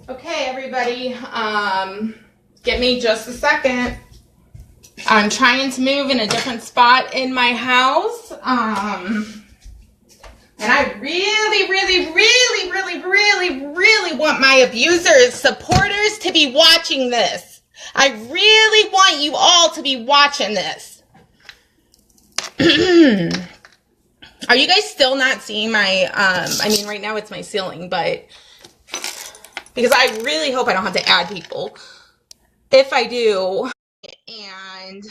Okay, everybody, give me just a second. I'm trying to move in a different spot in my house, and I really want my abusers, supporters to be watching this. I really want you all to be watching this. Are you guys still not seeing my, I mean, right now it's my ceiling, but because I really hope I don't have to add people. If I do, and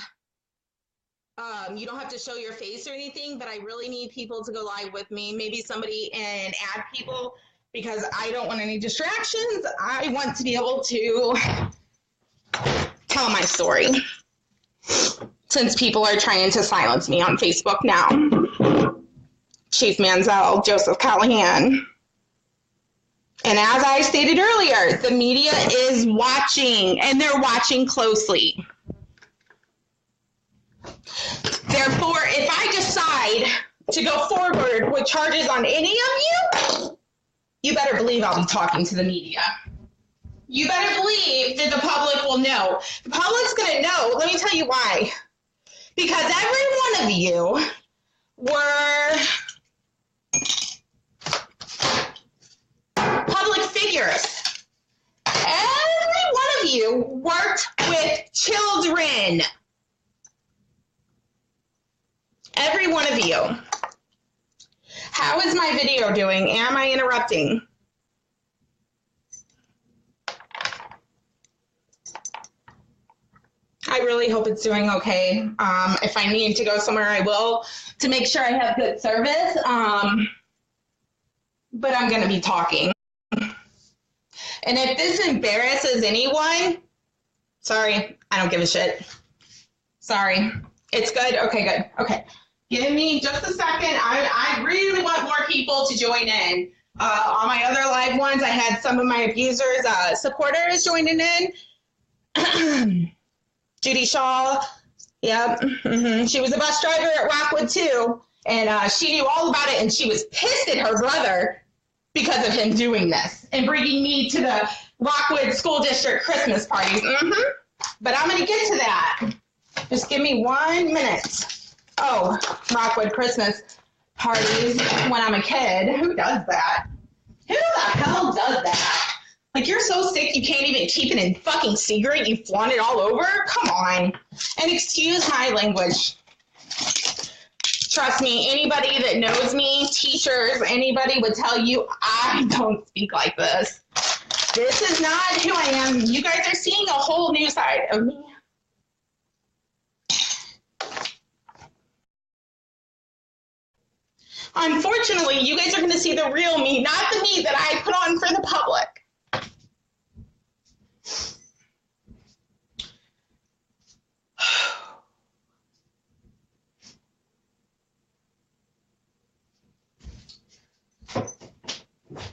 you don't have to show your face or anything, but I really need people to go live with me. Maybe somebody and add people because I don't want any distractions. I want to be able to tell my story since people are trying to silence me on Facebook now. Chief Manziel, Joseph Callahan. And as I stated earlier, the media is watching, and they're watching closely. Therefore, if I decide to go forward with charges on any of you, you better believe I'll be talking to the media. You better believe that the public will know. The public's going to know. Let me tell you why. Because every one of you were public figures. Every one of you worked with children. Every one of you. How is my video doing? Am I interrupting? I really hope it's doing okay. If I need to go somewhere, I will to make sure I have good service. But I'm going to be talking. And if this embarrasses anyone, sorry, I don't give a shit. Sorry. It's good? Okay, good. Okay. Give me just a second. I really want more people to join in. On my other live ones, I had some of my abusers, supporters joining in. Judy Shaw, yep. She was a bus driver at Rockwood too, and she knew all about it, and she was pissed at her brother because of him doing this and bringing me to the Rockwood School District Christmas parties. But I'm going to get to that. Just give me 1 minute. Oh, Rockwood Christmas parties when I'm a kid. Who does that? Who the hell does that? Like, you're so sick you can't even keep it in fucking secret. You flaunt it all over? Come on. And excuse my language. Trust me, anybody that knows me, teachers, anybody would tell you I don't speak like this. This is not who I am. You guys are seeing a whole new side of me. Unfortunately, you guys are going to see the real me, not the me that I put on for the public.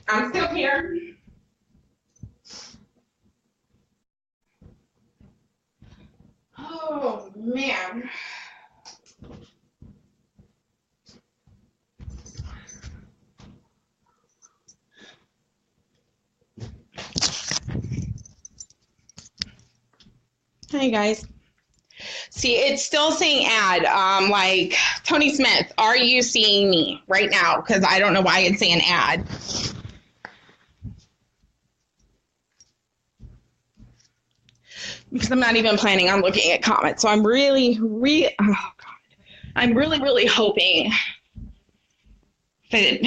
I'm still here. Oh, man. Hey, guys. See, it's still saying ad. Like, Tony Smith, are you seeing me right now? Because I don't know why it's saying ad. Because I'm not even planning on looking at comments. So I'm really hoping that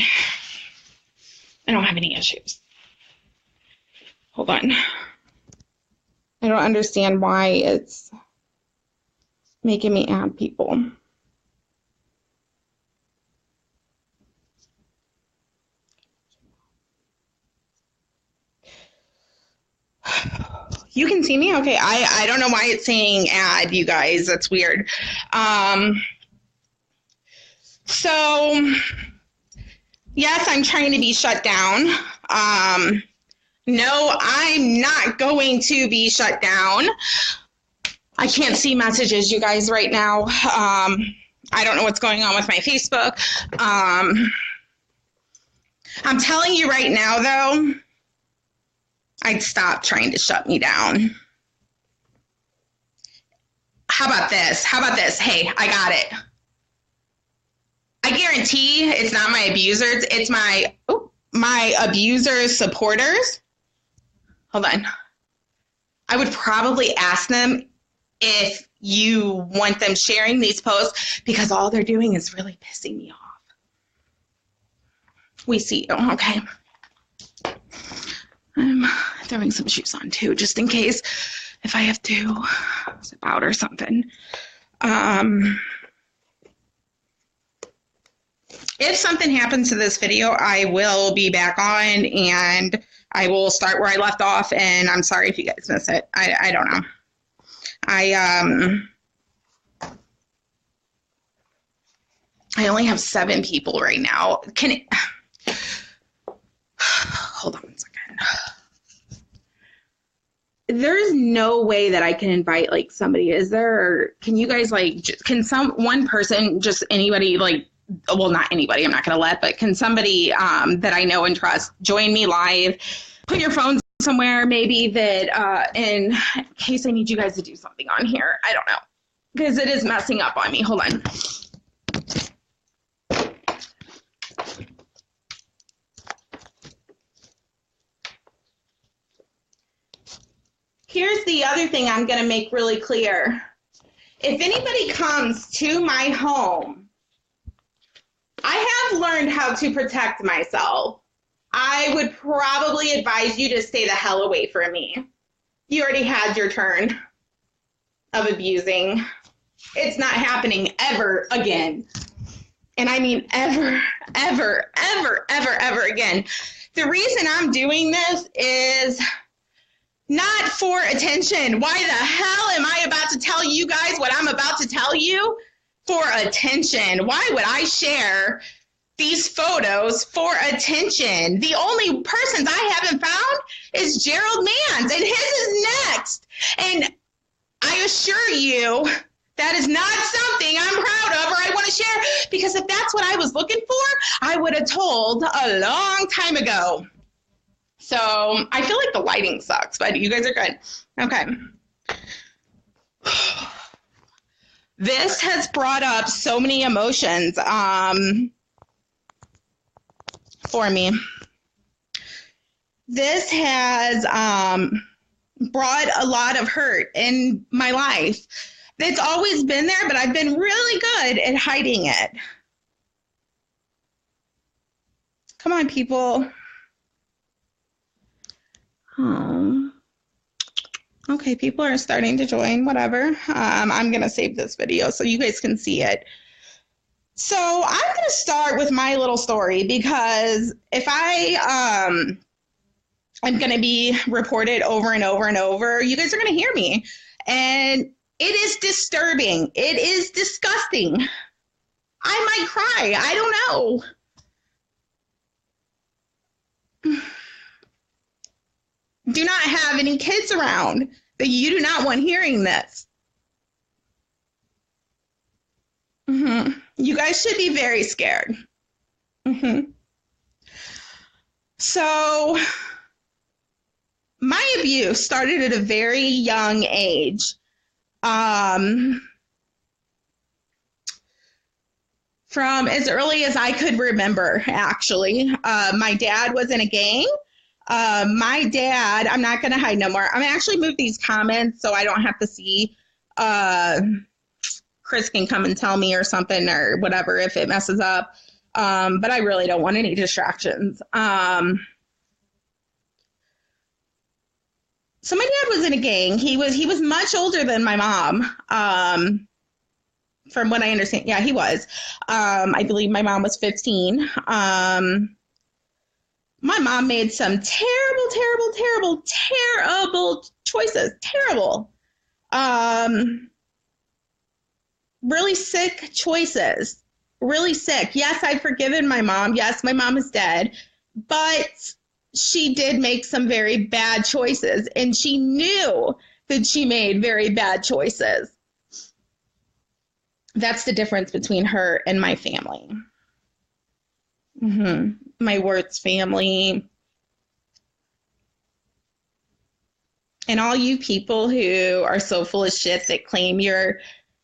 I don't have any issues. Hold on. I don't understand why it's making me add people. You can see me? Okay, I don't know why it's saying add, you guys. That's weird. So, yes, I'm trying to be shut down. No, I'm not going to be shut down. I can't see messages, you guys, right now. I don't know what's going on with my Facebook. I'm telling you right now, though, I'd stop trying to shut me down. How about this? Hey, I got it. I guarantee it's not my abusers. It's my abusers' supporters. Hold on. I would probably ask them if you want them sharing these posts because all they're doing is really pissing me off. We see you, okay? I'm throwing some shoes on too, just in case if I have to zip out or something. If something happens to this video, I will be back on and I will start where I left off. And I'm sorry if you guys miss it. I don't know. I only have 7 people right now. Hold on one second. There's no way that I can invite like somebody. Is there? Or can you guys can one person, just anybody well, not anybody, I'm not going to let, but can somebody that I know and trust join me live? Put your phones somewhere maybe that in case I need you guys to do something on here. I don't know. Because it is messing up on me. Hold on. Here's the other thing I'm going to make really clear. If anybody comes to my home, I have learned how to protect myself. I would probably advise you to stay the hell away from me. You already had your turn of abusing. It's not happening ever again. And I mean ever, ever, ever, ever, ever again. The reason I'm doing this is not for attention. Why the hell am I about to tell you guys what I'm about to tell you? For attention. Why would I share these photos for attention? The only persons I haven't found is Gerald Mans, and his is next. And I assure you, that is not something I'm proud of or I want to share, because if that's what I was looking for, I would have told a long time ago. So I feel like the lighting sucks, but you guys are good. Okay. This has brought up so many emotions for me. This has brought a lot of hurt in my life. It's always been there, but I've been really good at hiding it. Come on, people. Oh. Okay, people are starting to join, whatever. I'm going to save this video so you guys can see it. So I'm going to start with my little story, because if I'm going to be reported over and over and over, you guys are going to hear me. And it is disturbing. It is disgusting. I might cry. I don't know. Do not have any kids around that you do not want hearing this. You guys should be very scared. So my abuse started at a very young age. From as early as I could remember, actually. My dad was in a gang. My dad, I'm not going to hide no more. I'm going to actually move these comments so I don't have to see. Chris can come and tell me or something or whatever if it messes up. But I really don't want any distractions. So my dad was in a gang. He was much older than my mom. From what I understand. Yeah, he was. I believe my mom was 15. My mom made some terrible choices. Terrible. Really sick choices. Really sick. Yes, I've forgiven my mom. Yes, my mom is dead. But she did make some very bad choices. And she knew that she made very bad choices. That's the difference between her and my family. my Wirtz family, and all you people who are so full of shit that claim you're,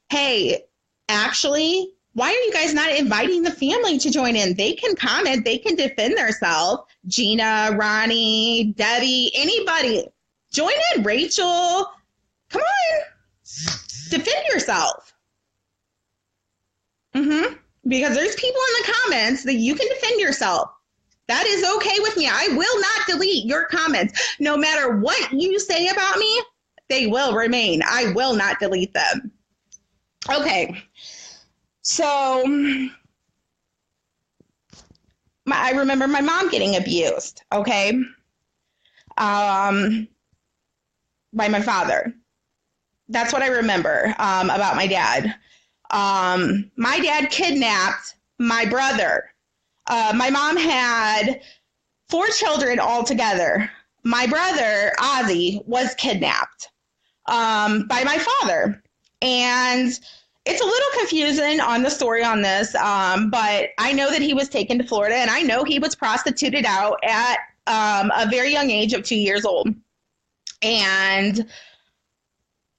hey, actually, why are you guys not inviting the family to join in? They can comment, they can defend themselves. Gina, Ronnie, Debbie, anybody. Join in, Rachel. Come on. Defend yourself. Because there's people in the comments that you can defend yourself. That is okay with me. I will not delete your comments. No matter what you say about me, they will remain. I will not delete them. Okay. So I remember my mom getting abused, okay, by my father. That's what I remember about my dad. My dad kidnapped my brother. My mom had 4 children altogether. My brother, Ozzy, was kidnapped by my father. And it's a little confusing on the story on this, but I know that he was taken to Florida, and I know he was prostituted out at a very young age of 2 years old. And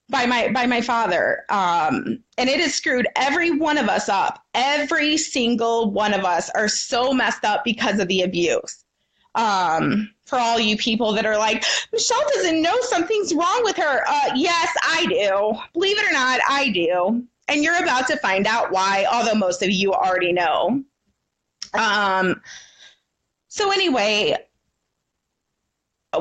by my father, and it has screwed every one of us up. Every single one of us are so messed up because of the abuse. For all you people that are like, Michelle doesn't know something's wrong with her. Yes, I do. Believe it or not, I do. And you're about to find out why, although most of you already know. So anyway,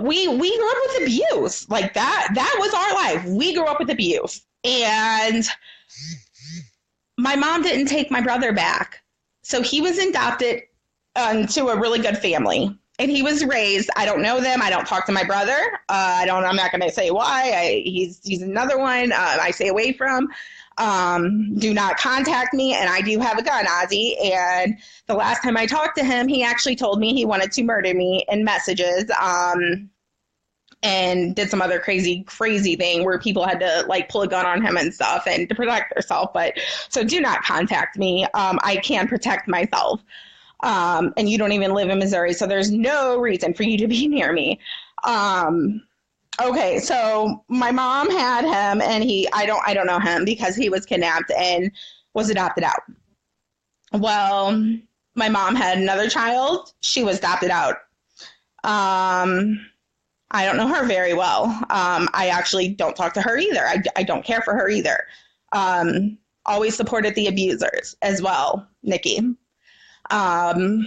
we grew up with abuse. Like that was our life. We grew up with abuse. And my mom didn't take my brother back. So he was adopted to a really good family. And he was raised, I don't know them. I don't talk to my brother. I'm not going to say why. He's another one I stay away from. Do not contact me. And I do have a gun, Ozzy. And the last time I talked to him, he actually told me he wanted to murder me in messages. And did some other crazy thing where people had to like pull a gun on him and stuff and to protect themselves. But so do not contact me. I can protect myself. And you don't even live in Missouri, so there's no reason for you to be near me. Okay, so my mom had him, and I don't know him because he was kidnapped and was adopted out. Well, my mom had another child. She was adopted out. I don't know her very well. I actually don't talk to her either. I don't care for her either. Always supported the abusers as well, Nikki. I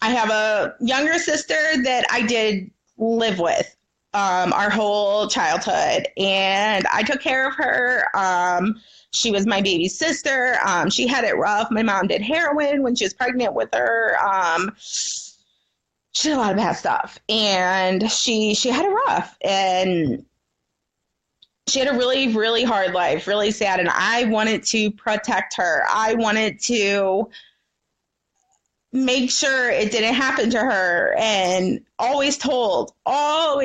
have a younger sister that I did live with our whole childhood, and I took care of her. She was my baby sister. She had it rough. My mom did heroin when she was pregnant with her. She did a lot of bad stuff, and she had it rough, and she had a really, really hard life, really sad, and I wanted to protect her. I wanted to make sure it didn't happen to her, and always told. So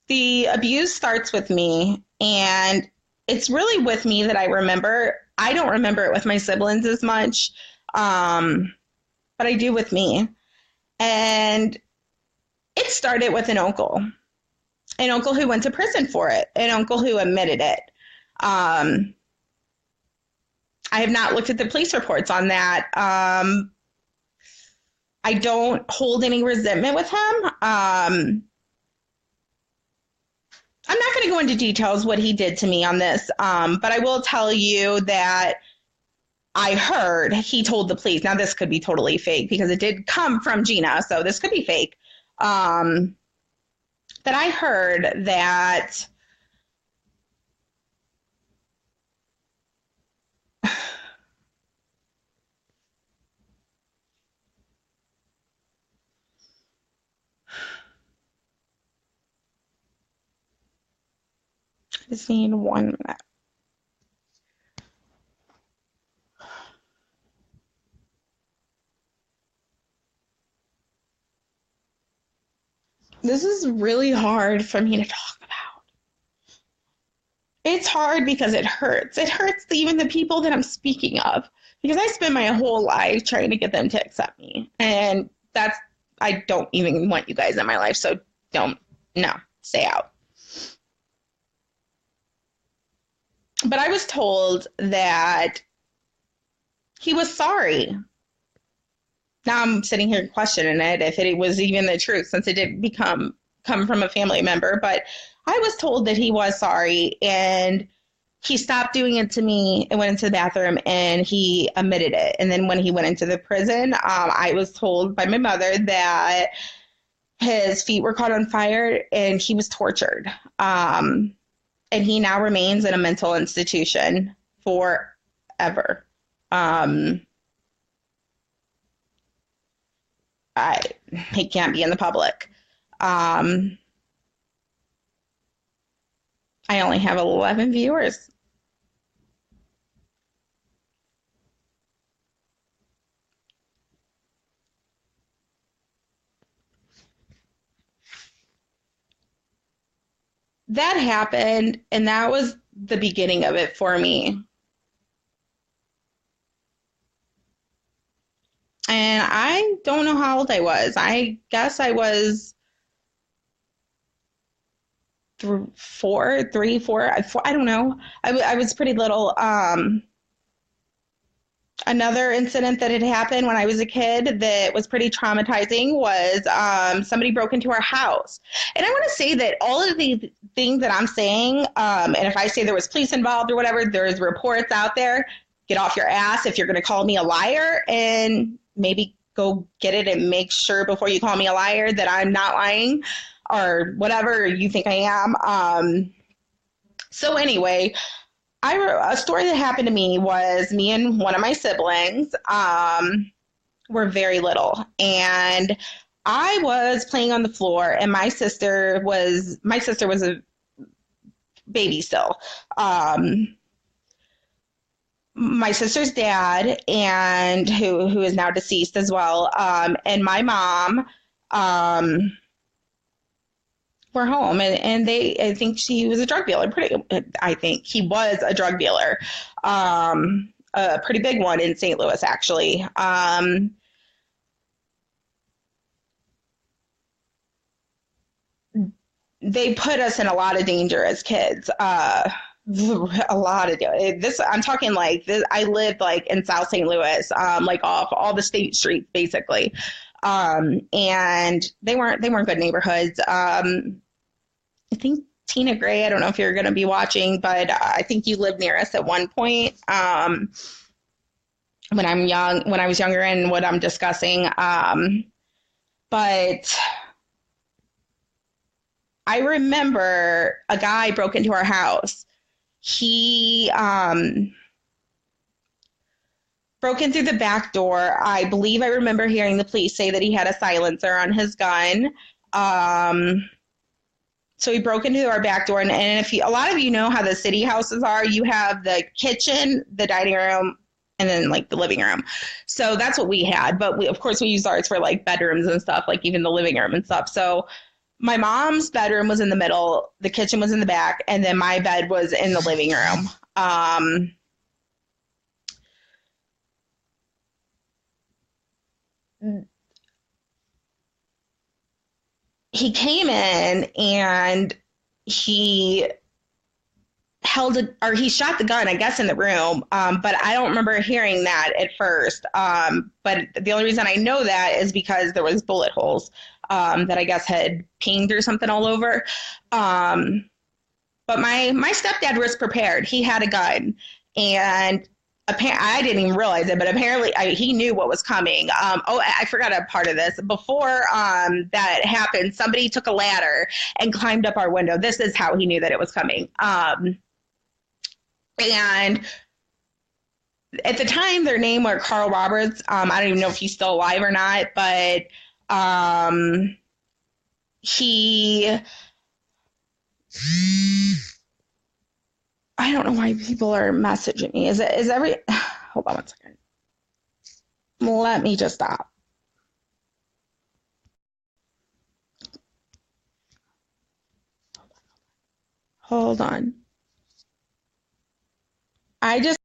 the abuse starts with me, and it's really with me that I remember. I don't remember it with my siblings as much, but I do with me. And it started with an uncle who went to prison for it, an uncle who admitted it. I have not looked at the police reports on that. I don't hold any resentment with him. I'm not going to go into details what he did to me on this, but I will tell you that I heard he told the police. Now, this could be totally fake because it did come from Gina, so this could be fake. That I heard that I just need 1 minute. This is really hard for me to talk about. It's hard because it hurts. It hurts even the people that I'm speaking of because I spent my whole life trying to get them to accept me. And that's, I don't even want you guys in my life. So don't, no, stay out. But I was told that he was sorry. Now I'm sitting here questioning it if it was even the truth since it didn't come from a family member. But I was told that he was sorry and he stopped doing it to me and went into the bathroom and he admitted it. And then when he went into the prison, I was told by my mother that his feet were caught on fire and he was tortured. And he now remains in a mental institution forever. Um, I, he can't be in the public. Um, I only have 11 viewers. That happened, and that was the beginning of it for me. And I don't know how old I was. I guess I was four, three, four. I don't know. I was pretty little. Another incident that had happened when I was a kid that was pretty traumatizing was somebody broke into our house. And I want to say that all of the things that I'm saying, and if I say there was police involved or whatever, there's reports out there. Get off your ass if you're going to call me a liar and maybe go get it and make sure before you call me a liar that I'm not lying or whatever you think I am. So anyway, a story that happened to me was me and one of my siblings were very little, and I was playing on the floor, and my sister was a baby still. My sister's dad, and who is now deceased as well, and my mom. Were home and they I think she was a drug dealer I think he was a drug dealer, a pretty big one in St. Louis actually. They put us in a lot of danger as kids, a lot of this. I'm talking like this. I lived like in South St. Louis, like off all the state streets basically, and they weren't good neighborhoods. I think Tina Gray, I don't know if you're going to be watching, but I think you lived near us at one point. When I was younger and what I'm discussing. But I remember a guy broke into our house. He broke in through the back door. I believe I remember hearing the police say that he had a silencer on his gun. So he broke into our back door, and if a lot of you know how the city houses are, you have the kitchen, the dining room, and then like the living room. So that's what we had. But of course, we used ours for like bedrooms and stuff, like even the living room and stuff. So my mom's bedroom was in the middle, the kitchen was in the back, and then my bed was in the living room. He came in and he he shot the gun, I guess, in the room. But I don't remember hearing that at first. But the only reason I know that is because there was bullet holes that I guess had pinged or something all over. But my stepdad was prepared. He had a gun, and I didn't even realize it, but apparently he knew what was coming. I forgot a part of this. Before that happened, somebody took a ladder and climbed up our window. This is how he knew that it was coming. And at the time, their name was Carl Roberts. I don't even know if he's still alive or not, but he. I don't know why people are messaging me. Is every? Hold on one second. Let me just stop. Hold on. I just